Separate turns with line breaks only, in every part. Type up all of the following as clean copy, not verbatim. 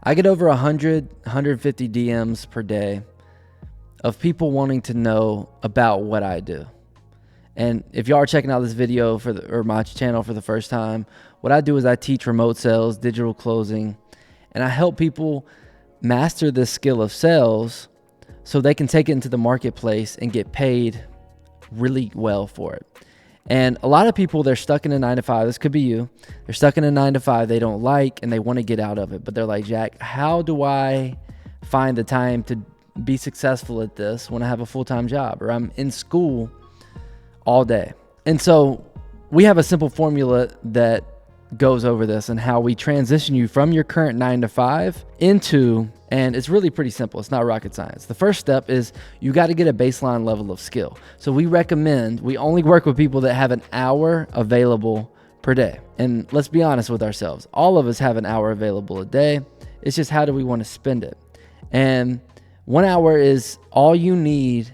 I get over 150 DMs per day of people wanting to know about what I do. And if y'all are checking out this video or my channel for the first time, what I do is I teach remote sales, digital closing, and I help people master this skill of sales so they can take it into the marketplace and get paid really well for it. And a lot of people, they're stuck in a 9-to-5. This could be you. They're stuck in a 9-to-5 they don't like and they want to get out of it. But they're like, Jack, how do I find the time to be successful at this when I have a full-time job or I'm in school all day? And so we have a simple formula that goes over this and how we transition you from your current 9-to-5 into, and it's really pretty simple. It's not rocket science. The first step is you got to get a baseline level of skill. So we only work with people that have an hour available per day. And let's be honest with ourselves. All of us have an hour available a day. It's just how do we want to spend it? And 1 hour is all you need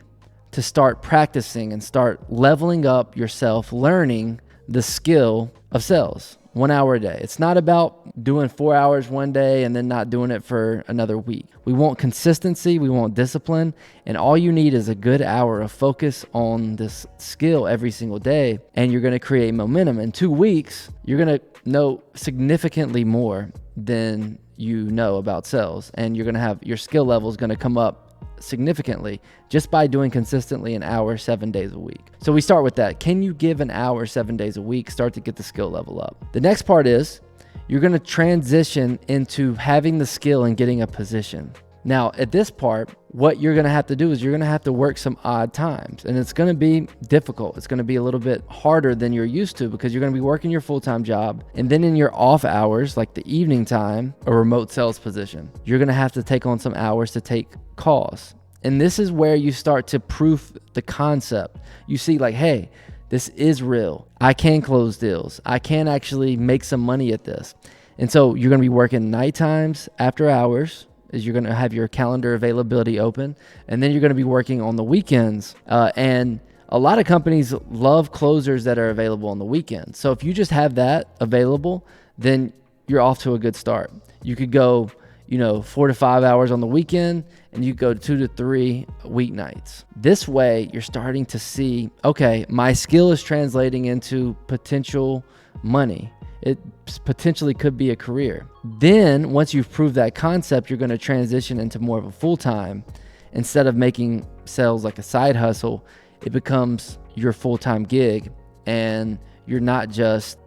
to start practicing and start leveling up yourself, learning the skill of sales. 1 hour a day. It's not about doing 4 hours one day and then not doing it for another week. We want consistency, we want discipline, and all you need is a good hour of focus on this skill every single day, and you're going to create momentum. In 2 weeks, you're going to know significantly more than you know about sales, and you're going to have your skill level is going to come up significantly just by doing consistently an hour 7 days a week. So we start with that. Can you give an hour 7 days a week? Start to get the skill level up. The next part is you're going to transition into having the skill and getting a position. Now, at this part, what you're going to have to do is you're going to have to work some odd times, and it's going to be difficult. It's going to be a little bit harder than you're used to because you're going to be working your full-time job, and then in your off hours, like the evening time, a remote sales position, you're going to have to take on some hours to take calls. And this is where you start to proof the concept. You see like, hey, this is real. I can close deals. I can actually make some money at this. And so you're going to be working night times, after hours, is you're going to have your calendar availability open, and then you're going to be working on the weekends. And a lot of companies love closers that are available on the weekend. So if you just have that available, then you're off to a good start. You could go 4 to 5 hours on the weekend, and you go 2 to 3 weeknights. This way, you're starting to see, okay, my skill is translating into potential money. It potentially could be a career. Then once you've proved that concept, you're going to transition into more of a full-time. Instead of making sales like a side hustle, it becomes your full-time gig, and you're not just,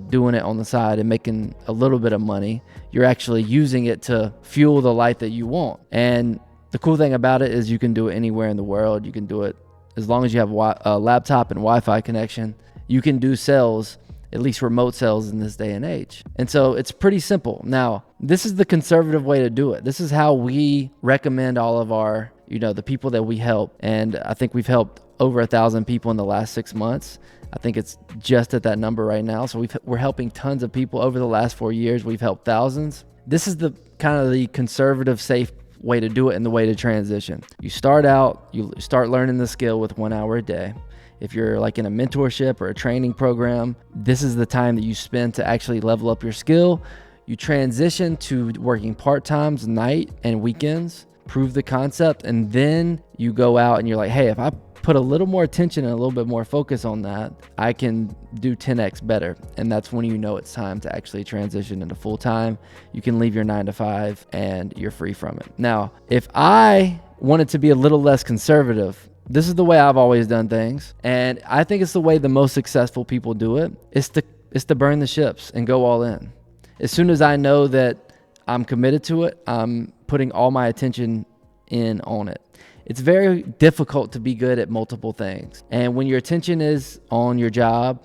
doing it on the side and making a little bit of money. You're actually using it to fuel the life that you want. And the cool thing about it is you can do it anywhere in the world. You can do it as long as you have a laptop and Wi-Fi connection. You can do sales, at least remote sales, in this day and age. And so it's pretty simple. Now, this is the conservative way to do it. This is how we recommend all of our, the people that we help. And I think we've helped over 1,000 people in the last 6 months. I think it's just at that number right now. So we're helping tons of people over the last 4 years. We've helped thousands. This is the kind of the conservative, safe way to do it and the way to transition. You start learning the skill with 1 hour a day. If you're like in a mentorship or a training program, this is the time that you spend to actually level up your skill. You transition to working part-times, night and weekends, prove the concept, and then you go out and you're like, hey, if I put a little more attention and a little bit more focus on that, I can do 10x better. And that's when it's time to actually transition into full-time. You can leave your 9-to-5 and you're free from it. Now, if I wanted to be a little less conservative, this is the way I've always done things, and I think it's the way the most successful people do it. It's to burn the ships and go all in. As soon as I know that I'm committed to it, I'm putting all my attention in on it. It's very difficult to be good at multiple things. And when your attention is on your job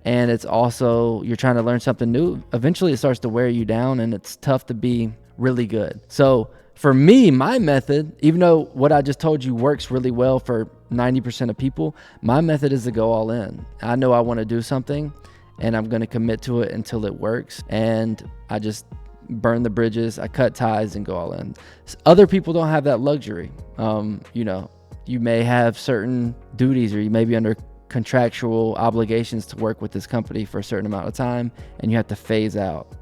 and it's also you're trying to learn something new, eventually it starts to wear you down, and it's tough to be really good. So for me, my method, even though what I just told you works really well for 90% of people, my method is to go all in. I know I want to do something, and I'm going to commit to it until it works. And I just burn the bridges, I cut ties and go all in. Other people don't have that luxury. You may have certain duties, or you may be under contractual obligations to work with this company for a certain amount of time, and you have to phase out.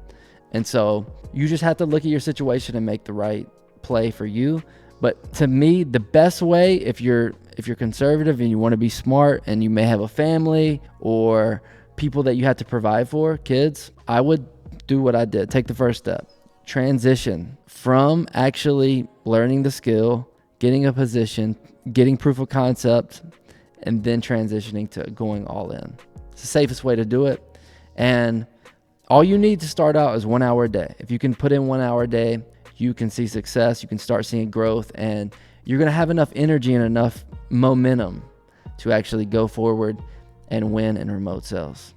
And so you just have to look at your situation and make the right play for you. But to me, the best way, if you're conservative and you want to be smart and you may have a family or people that you have to provide for, kids, I would do what I did. Take the first step. Transition from actually learning the skill, getting a position, getting proof of concept, and then transitioning to going all in. It's the safest way to do it. And all you need to start out is 1 hour a day. If you can put in 1 hour a day, you can see success, you can start seeing growth, and you're going to have enough energy and enough momentum to actually go forward and win in remote sales.